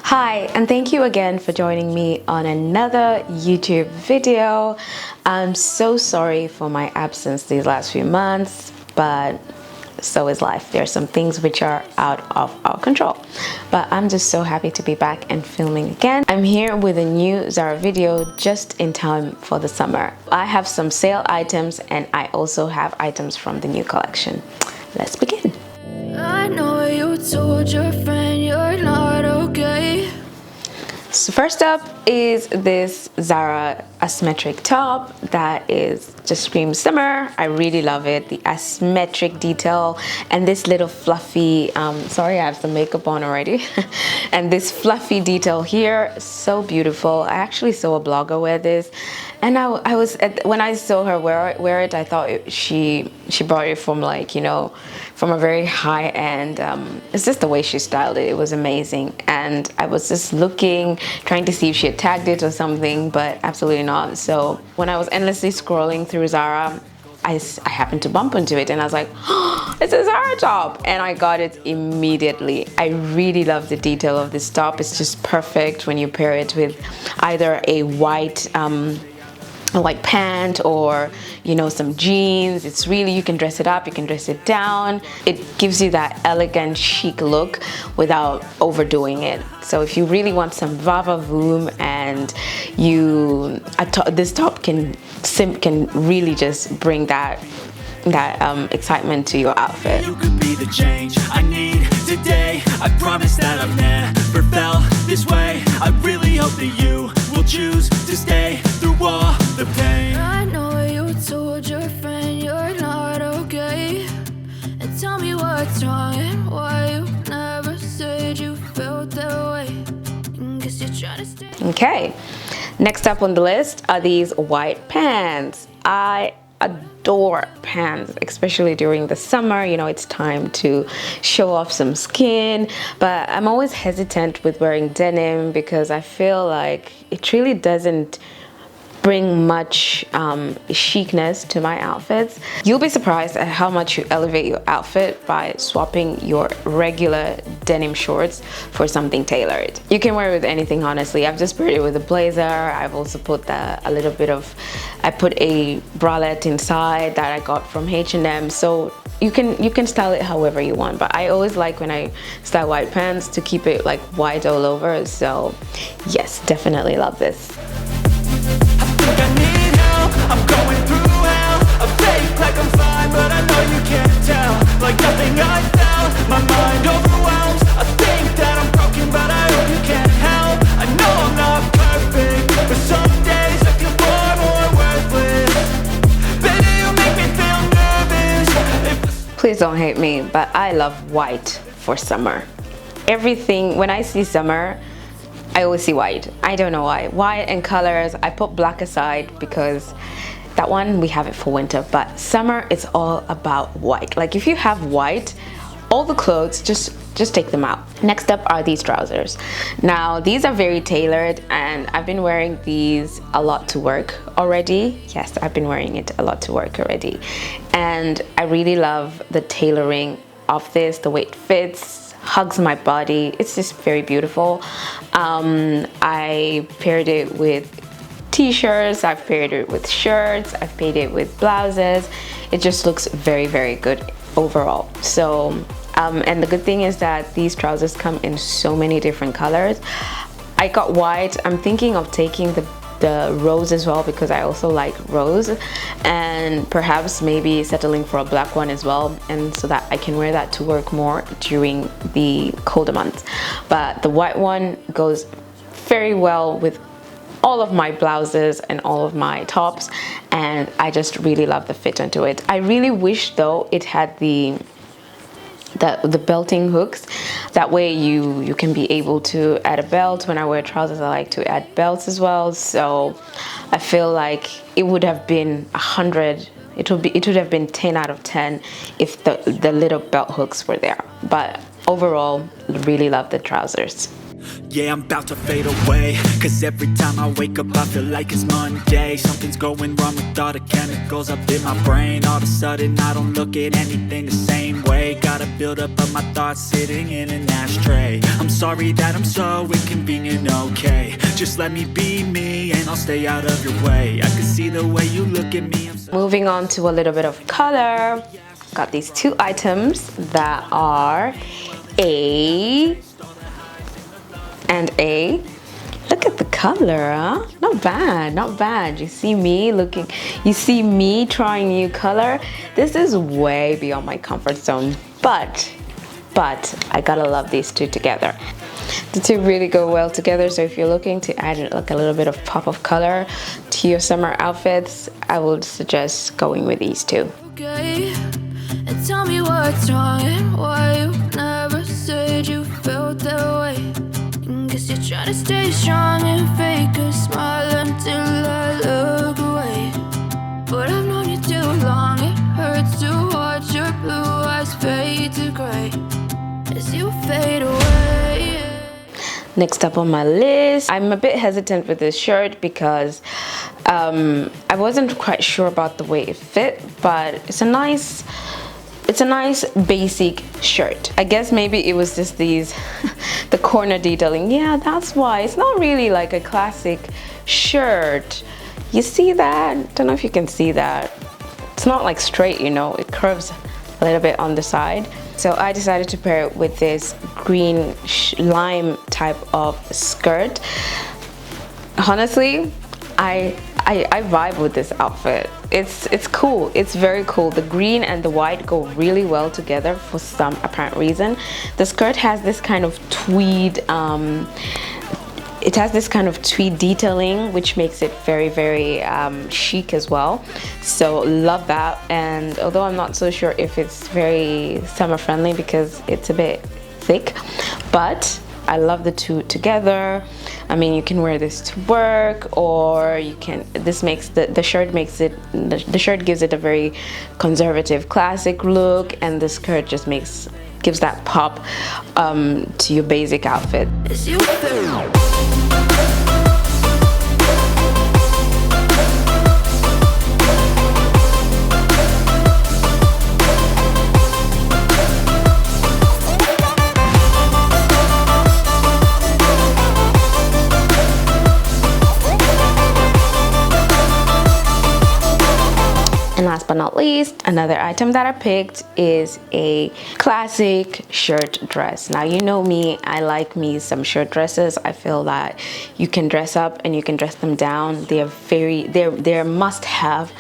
Hi, and thank you again for joining me on another YouTube video. I'm so sorry for my absence these last few months, but so is life. There are some things which are out of our control, but I'm just so happy to be back and filming again. I'm here with a new Zara video just in time for the summer. I have some sale items and I also have items from the new collection. Let's begin. I know you told your friend you're not okay. So first up is this Zara asymmetric top that is just screams summer. I really love it. The asymmetric detail and this little fluffy, sorry I have some makeup on already, and this fluffy detail here, so beautiful. I actually saw a blogger wear this, and when I saw her wear it, I thought she brought it from, like, you know, from a very high end. It's just the way she styled it. It was amazing, and I was just looking, trying to see if she had tagged it or something, but absolutely not. So when I was endlessly scrolling through Zara, I happened to bump into it and I was like, oh, it's a Zara top, and I got it immediately. I really love the detail of this top. It's just perfect when you pair it with either a white like pant or, you know, some jeans. It's really, you can dress it up, you can dress it down. It gives you that elegant chic look without overdoing it. So if you really want some va-va-voom and this top can really just bring that excitement to your outfit. You could be the change I need today. I promise that I've never felt this way. I really hope that you will choose to stay through all the pain. I know you told your friend you're not okay, and tell me what's wrong and why you never said you felt that way. Guess you're trying to stay. Okay, next up on the list are these white pants. I adore pants, especially during the summer. You know, it's time to show off some skin, but I'm always hesitant with wearing denim because I feel like it really doesn't bring much chicness to my outfits. You'll be surprised at how much you elevate your outfit by swapping your regular denim shorts for something tailored. You can wear it with anything, honestly. I've just paired it with a blazer. I've also put I put a bralette inside that I got from H&M. So you can style it however you want, but I always like when I style white pants to keep it like white all over. So yes, definitely love this. I need help, I'm going through hell. I fake like I'm fine, but I know you can't tell. Like nothing I felt, my mind overwhelms. I think that I'm broken, but I hope you can't help. I know I'm not perfect, but some days I feel far more worthless. Baby, you make me feel nervous. Please don't hate me, but I love white for summer. Everything, when I see summer, I always see white. I don't know why. White and colors. I put black aside because that one we have it for winter, but summer it's all about white. Like if you have white, all the clothes, just take them out. Next up are these trousers. Now these are very tailored and I've been wearing these a lot to work already. Yes, I've been wearing it a lot to work already. And I really love the tailoring of this, the way it fits, hugs my body. It's just very beautiful. I paired it with t-shirts, I've paired it with shirts, I've paired it with blouses. It just looks very, very good overall. So and the good thing is that these trousers come in so many different colors. I got white. I'm thinking of taking the rose as well because I also like rose, and perhaps maybe settling for a black one as well, and so that I can wear that to work more during the colder months. But the white one goes very well with all of my blouses and all of my tops, and I just really love the fit onto it. I really wish though it had the belting hooks. That way you can be able to add a belt. When I wear trousers, I like to add belts as well. So I feel like it would have been 100. It would have been 10 out of 10 if the little belt hooks were there. But overall, really love the trousers. Yeah, I'm about to fade away, cause every time I wake up I feel like it's Monday. Something's going wrong with all the chemicals up in my brain. All of a sudden I don't look at anything the same way. Gotta build up of my thoughts sitting in an ashtray. I'm sorry that I'm so inconvenient. Just let me be me, and I'll stay out of your way. I can see the way you look at me. Moving on to a little bit of color. Got these two items that are A and A. Look at the color, huh? Not bad, not bad. You see me trying new color. This is way beyond my comfort zone, but I gotta love these two together. The two really go well together, so if you're looking to add like a little bit of pop of color to your summer outfits, I would suggest going with these two. Okay, and tell me what's wrong and why you never said you felt that way. Guess you're trying to stay strong and fake a smile until I look away. But I've known you too long, it hurts to watch your blue eyes fade to gray as you fade away. Next up on my list, I'm a bit hesitant with this shirt because I wasn't quite sure about the way it fit, but it's a nice basic shirt. I guess maybe it was just these the corner detailing. Yeah, that's why. It's not really like a classic shirt. You see that? Don't know if you can see that. It's not like straight, you know, it curves a little bit on the side. So I decided to pair it with this green lime type of skirt. Honestly, I vibe with this outfit. It's cool. It's very cool. The green and the white go really well together for some apparent reason. The skirt has this kind of tweed detailing, which makes it very chic as well. So love that. And although I'm not so sure if it's very summer friendly because it's a bit thick, but I love the two together. I mean, you can wear this to work, or you can, this makes the shirt gives it a very conservative classic look, and the skirt just gives that pop to your basic outfit. And last but not least, another item that I picked is a classic shirt dress. Now, you know me, I like me some shirt dresses. I feel that you can dress up and you can dress them down. They're must have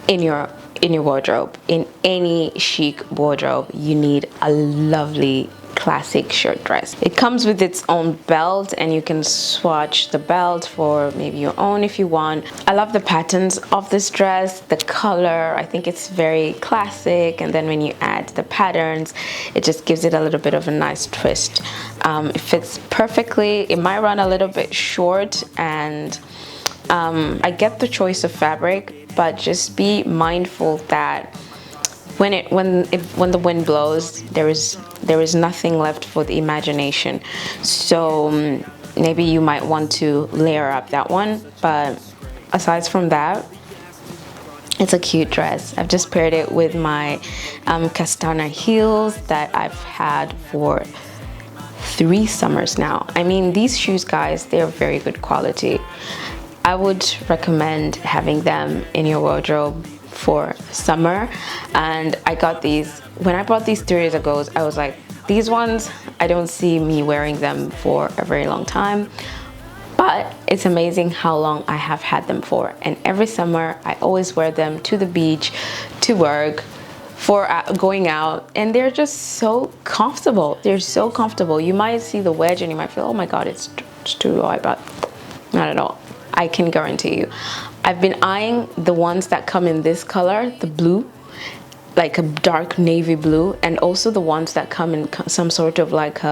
in your wardrobe. In any chic wardrobe, you need a lovely classic shirt dress. It comes with its own belt, and you can swatch the belt for maybe your own if you want. I love the patterns of this dress, the color. I think it's very classic, and then when you add the patterns, it just gives it a little bit of a nice twist. It fits perfectly. It might run a little bit short, and I get the choice of fabric, but just be mindful that when the wind blows, there is nothing left for the imagination. So maybe you might want to layer up that one, but aside from that, it's a cute dress. I've just paired it with my castana heels that I've had for 3 summers now. I mean, these shoes, guys, they're very good quality. I would recommend having them in your wardrobe for summer. And I got these when I bought these 3 years ago. I was like, these ones, I don't see me wearing them for a very long time, but it's amazing how long I have had them for. And every summer I always wear them to the beach, to work, for going out, and they're just so comfortable. They're so comfortable. You might see the wedge and you might feel, oh my god, it's too low, but not at all. I can guarantee you. I've been eyeing the ones that come in this color, the blue, like a dark navy blue, and also the ones that come in some sort of like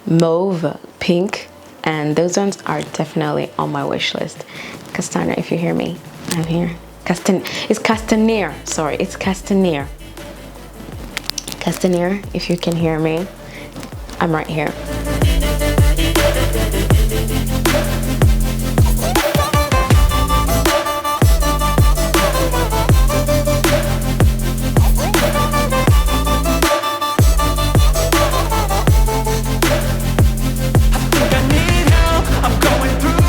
mauve pink, and those ones are definitely on my wish list. Castana, if you hear me, I'm here. It's Castaneer, sorry, it's Castaneer. Castaneer, if you can hear me, I'm right here. I need help, I'm going through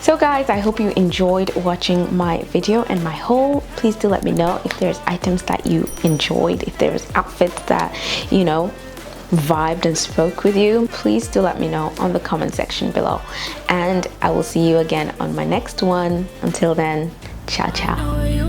So guys, I hope you enjoyed watching my video and my haul. Please do let me know if there's items that you enjoyed, if there's outfits that, you know, vibed and spoke with you. Please do let me know on the comment section below, and I will see you again on my next one. Until then, ciao ciao.